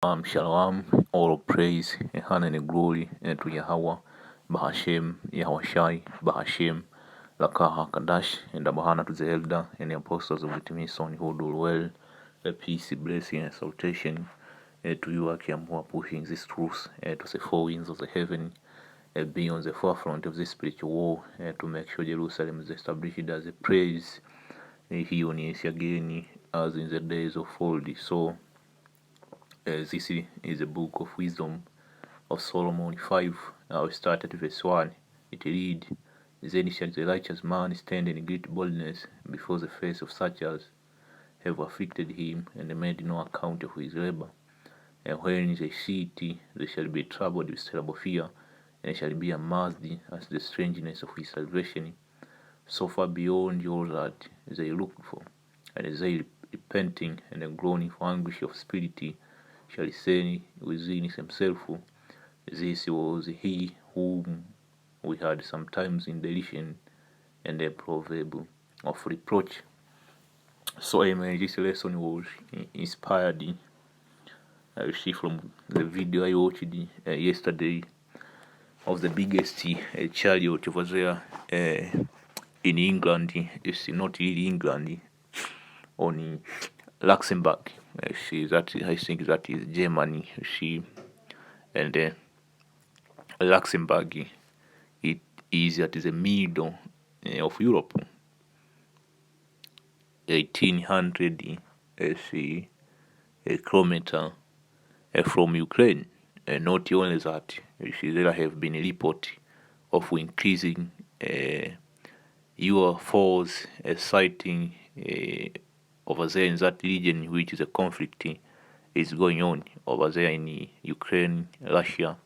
Shalom, all praise, and honor and glory to Yahweh, Bahashem, Yahushai, Bahashem, Lakaha Kadash, and Abahana to the elder and the apostles of the Timison who do well, peace, blessing, and exaltation to you, Akim, who are pushing this truth to the four winds of the heaven, be on the forefront of this spiritual war to make sure Jerusalem is established as a praise here on earth again, as in the days of old. So, this is a book of wisdom of Solomon 5. We start at verse 1. It reads, Then shall the righteous man stand in great boldness before the face of such as have afflicted him, and made no account of his labor. And when they see it, they shall be troubled with terrible fear, and shall be amazed at the strangeness of his salvation, so far beyond all that they looked for. And they repenting and groaning for anguish of spirit, shall say within himself, This was he whom we had sometimes in derision and a proverb of reproach. So this lesson was inspired, I see, from the video I watched yesterday of the biggest chariot over there in England. It's not really England, on Luxembourg. That I think that is Germany. And Luxembourg, it is at the middle of Europe. 1800 a kilometer from Ukraine. Not only that, there have been reports of increasing UFOs sighting over there in that region, in which the conflict is going on over there in Ukraine, Russia,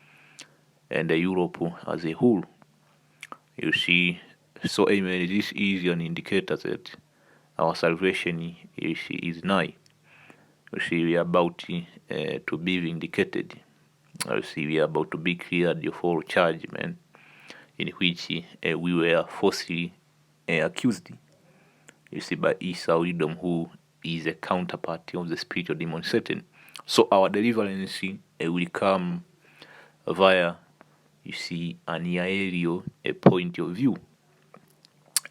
and Europe as a whole. So this is an indicator that our salvation is nigh. We are about to be vindicated. We are about to be cleared of all judgment in which we were falsely accused. By Esau, who is a counterpart of the spiritual demon Satan. So our deliverance will come via, an aerial point of view.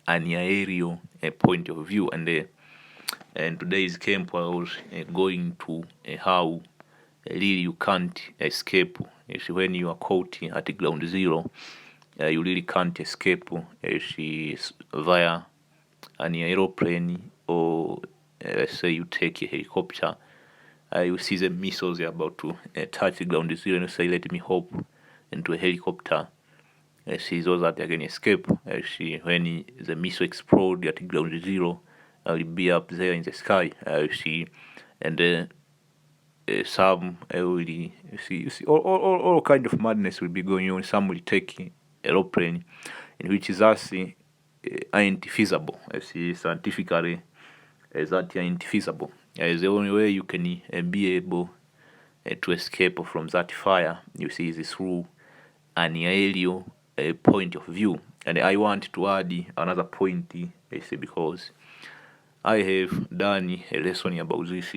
An aerial point of view. And today's camp was going to how really you can't escape. When you are caught at ground zero, you really can't escape via an aeroplane, or let's say you take a helicopter. You see the missiles are about to touch the ground zero, and you say, let me hop into a helicopter. So that I can escape. When the missile explodes at ground zero, I will be up there in the sky. And some will all kind of madness will be going on. Some will take aeroplane, in which is actually ain't feasible. Scientifically, that ain't feasible. The only way you can be able to escape from that fire, is through an aerial point of view. And I want to add another point, because I have done a lesson about this.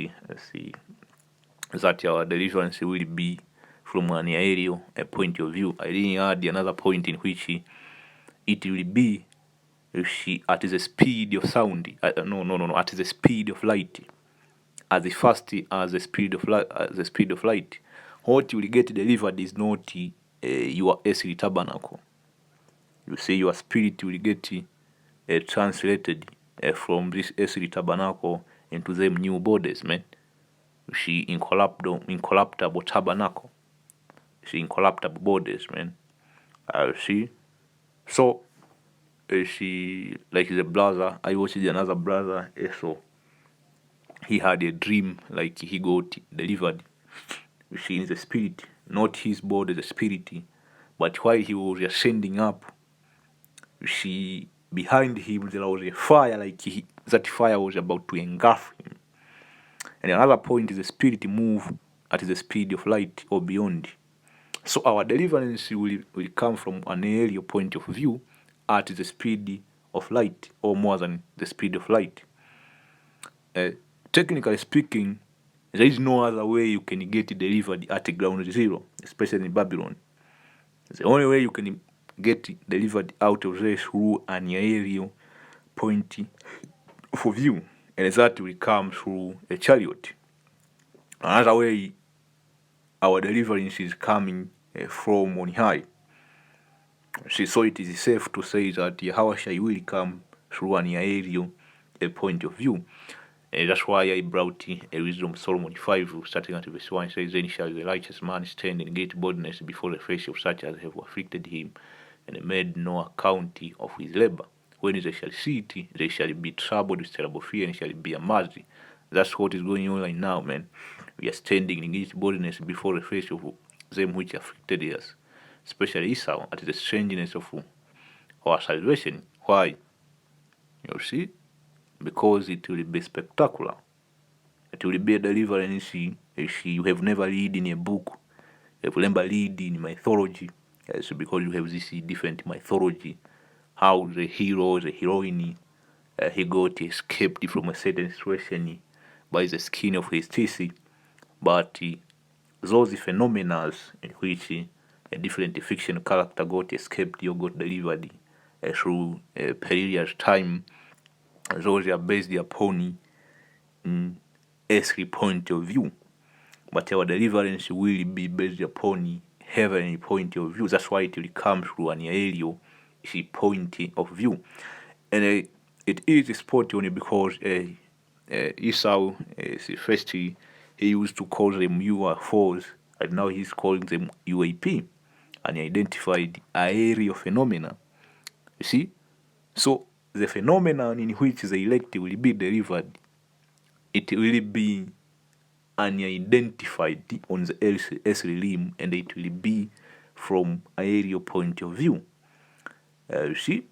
That our deliverance will be from an aerial point of view. I didn't add another point in which it will be at the speed of sound. At the speed of light. As fast as the speed of light. What you will get delivered is not your earthly tabernacle. Your spirit will get translated from this earthly tabernacle into them new bodies, man. Incorruptible tabernacle. Incorruptible bodies, man. So, like the brother, I watched another brother, so he had a dream, like he got delivered, in the spirit, not his body, the spirit. But while he was ascending up, behind him there was a fire, like that fire was about to engulf him. And another point is the spirit move at the speed of light or beyond. So our deliverance will come from an aerial point of view at the speed of light, or more than the speed of light. Technically speaking, There is no other way you can get delivered at ground zero, especially in Babylon. The only way you can get delivered out of there through an aerial point of view, and that will come through a chariot. Another way our deliverance is coming from on high. So it is safe to say that Yahweh will come through an aerial point of view. That's why I brought a Wisdom Solomon 5, starting at verse 1, says, Then shall the righteous man stand in great boldness before the face of such as have afflicted him, and made no account of his labor. When they shall see it, they shall be troubled with terrible fear, and shall be amazed. That's what is going on right now, man. We are standing in great boldness before the face of them which afflicted us, especially Esau, at the strangeness of our salvation. Why? You see? Because it will be spectacular. It will be a deliverance you have never read in a book. You have never read in mythology. Yes, because you have this different mythology. How the hero, the heroine, he got escaped from a certain situation by the skin of his teeth. But those phenomena in which a different fiction character got escaped or got delivered through a perilous time, those are based upon earthly point of view. But our deliverance will be based upon heavenly point of view. That's why it will come through an aerial point of view. And it is spot on because Esau, first he used to call them UFOs, and now he's calling them UAP, unidentified aerial phenomena. You see? So the phenomenon in which the elect will be delivered, it will be unidentified on the earthly realm, and it will be from aerial point of view. You see?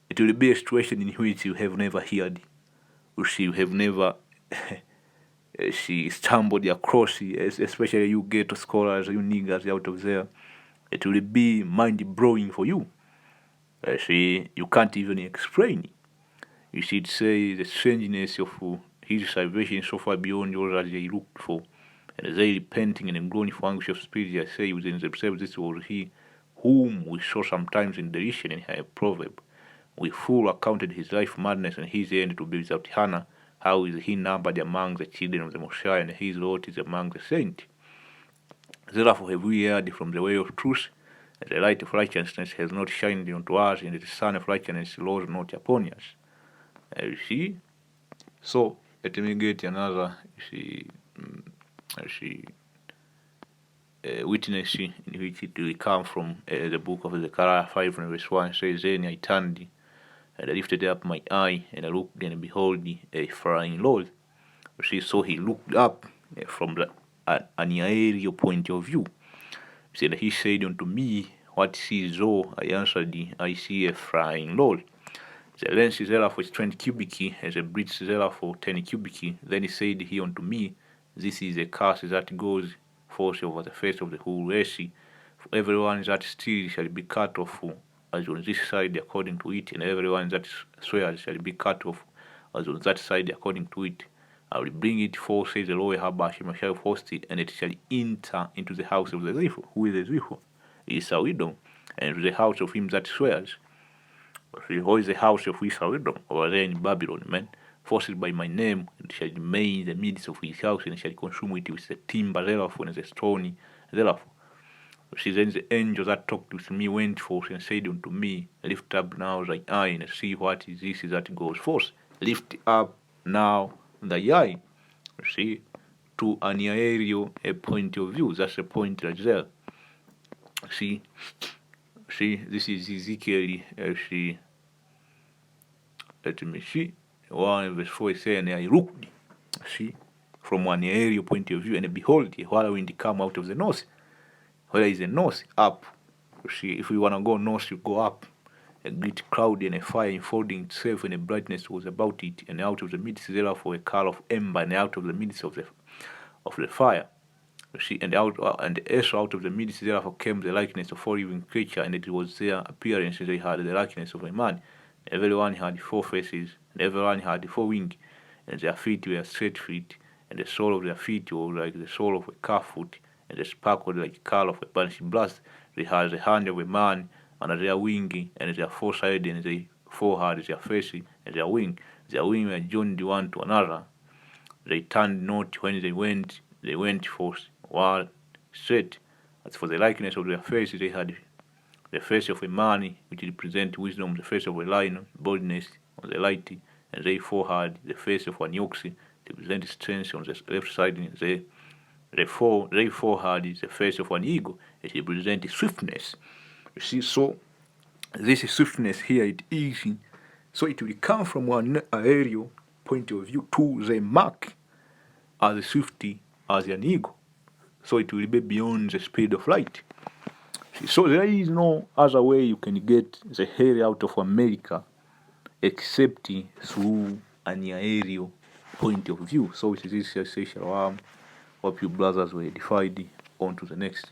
It will be a situation in which you have never heard, which you have never she stumbled across, especially you ghetto scholars, you niggers out of there. It will be mind-blowing for you. See, you can't even explain. You should say the strangeness of his salvation so far beyond all that they looked for. And they repenting and groaning for anguish of spirit, they say within themselves, this was he whom we saw sometimes in derision in a proverb. We fool accounted his life madness and his end to be without honor. How is he numbered among the children of the Most High, and his lot is among the saints? Therefore have we heard from the way of truth, and the light of righteousness has not shined unto us, and the sun of righteousness rose not upon us. You see? So, let me get another, witness in which it will come from the book of Zechariah 5 and verse 1 says, Then I turned and I lifted up my eye, and I looked, and behold, a flying Lord. See, so he looked up from an aerial point of view. See, and he said unto me, What seest thou? I answered, I see a flying Lord. The length thereof is 20 cubits, and the breadth thereof 10 cubits. Then he said he unto me, This is a curse that goes forth over the face of the whole earth. For everyone that steals shall be cut off as on this side according to it, and everyone that swears shall be cut off as on that side according to it. I will bring it forth, says the Lord Hashem shall host it, and it shall enter into the house of the thief. Who is the thief? It is a widow, and to the house of him that swears. Who is the house of his widow? Over there in Babylon, man. Forced by my name, it shall remain in the midst of his house, and shall consume it with the timber thereof, and the stone thereof. See, then the angel that talked with me went forth and said unto me, Lift up now thy eye, and see what is this that goes forth. Lift up now thy eye. See, to an aerial point of view. That's the point right there. See, this is Ezekiel. Let me see. 1 verse 4 is saying, And I looked, see, from an aerial point of view, and behold, a whirlwind come out of the north. Where is the north? Up. See, if we want to go north, you go up. A great cloud and a fire enfolding itself, and a brightness was about it, and out of the midst thereof a car of ember, and out of the midst of the fire. See, and also out of the midst thereof came the likeness of a living creature, and it was their appearance as they had the likeness of a man. Everyone had 4 faces, and everyone had 4 wings, and their feet were straight feet, and the sole of their feet was like the sole of a calf foot, and they sparkled like the color of a burnished brass. They had the hand of a man under their wing, and their foreside and their forehead, their face, and their wing. Their wing were joined one to another. They turned not when they went forward straight. As for the likeness of their faces, they had the face of a man, which represents wisdom, the face of a lion, boldness on the right, and their forehead, the face of an ox, to represent strength on the left side. Their forehead is the face of an eagle, it represents swiftness. You see, so this swiftness here, it is, so it will come from one aerial point of view to the mark as swift as an eagle. So it will be beyond the speed of light. So there is no other way you can get the hair out of America except through an aerial point of view. So it is this session. Hope you brothers were edified. On to the next.